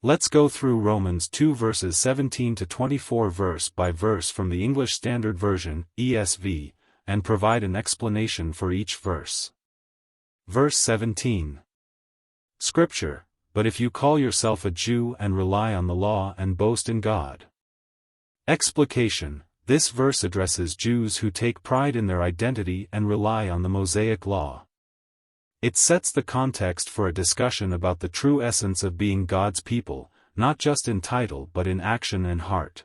Let's go through Romans 2 verses 17 to 24 verse by verse from the English Standard Version, ESV, and provide an explanation for each verse. Verse 17. Scripture, but if you call yourself a Jew and rely on the law and boast in God. Explication. This verse addresses Jews who take pride in their identity and rely on the Mosaic law. It sets the context for a discussion about the true essence of being God's people, not just in title but in action and heart.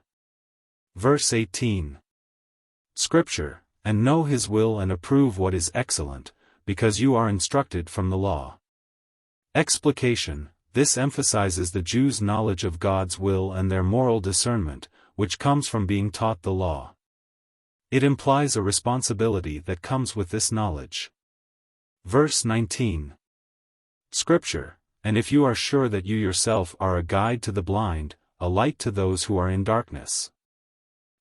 Verse 18. Scripture, and know His will and approve what is excellent, because you are instructed from the law. Explication. This emphasizes the Jews' knowledge of God's will and their moral discernment, which comes from being taught the law. It implies a responsibility that comes with this knowledge. Verse 19. Scripture, and if you are sure that you yourself are a guide to the blind, a light to those who are in darkness.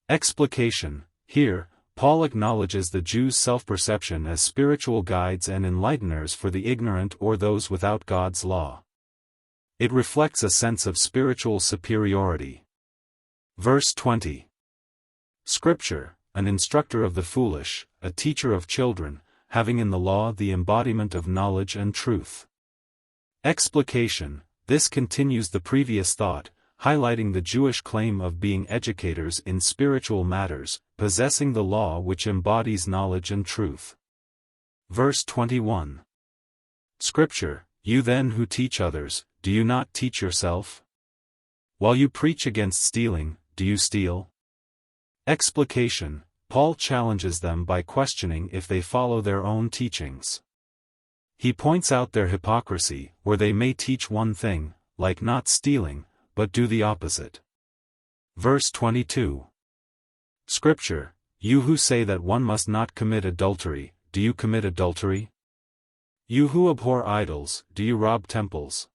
Explication. Here, Paul acknowledges the Jews' self-perception as spiritual guides and enlighteners for the ignorant or those without God's law. It reflects a sense of spiritual superiority. Verse 20. Scripture, an instructor of the foolish, a teacher of children, having in the law the embodiment of knowledge and truth. Explication. This continues the previous thought, highlighting the Jewish claim of being educators in spiritual matters, possessing the law which embodies knowledge and truth. Verse 21. Scripture, you then who teach others, do you not teach yourself? While you preach against stealing, do you steal? Explication. Paul challenges them by questioning if they follow their own teachings. He points out their hypocrisy, where they may teach one thing, like not stealing, but do the opposite. Verse 22. Scripture, you who say that one must not commit adultery, do you commit adultery? You who abhor idols, do you rob temples?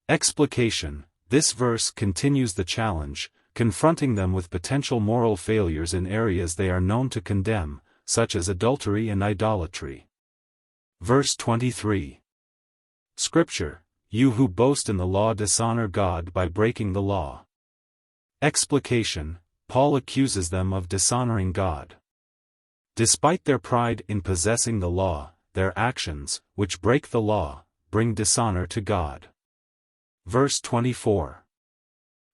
Explication. This verse continues the challenge, confronting them with potential moral failures in areas they are known to condemn, such as adultery and idolatry. Verse 23. Scripture, you who boast in the law dishonor God by breaking the law. Explication. Paul accuses them of dishonoring God. Despite their pride in possessing the law, their actions, which break the law, bring dishonor to God. Verse 24.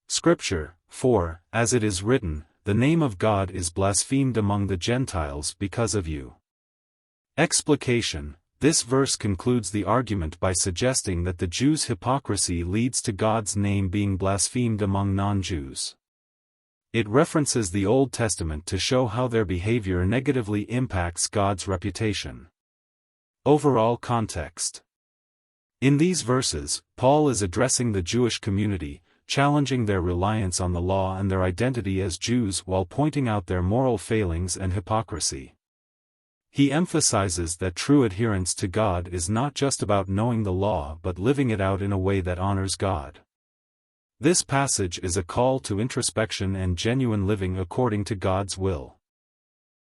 Scripture, for, as it is written, the name of God is blasphemed among the Gentiles because of you. Explication. This verse concludes the argument by suggesting that the Jews' hypocrisy leads to God's name being blasphemed among non-Jews. It references the Old Testament to show how their behavior negatively impacts God's reputation. Overall context. In these verses, Paul is addressing the Jewish community, challenging their reliance on the law and their identity as Jews while pointing out their moral failings and hypocrisy. He emphasizes that true adherence to God is not just about knowing the law but living it out in a way that honors God. This passage is a call to introspection and genuine living according to God's will.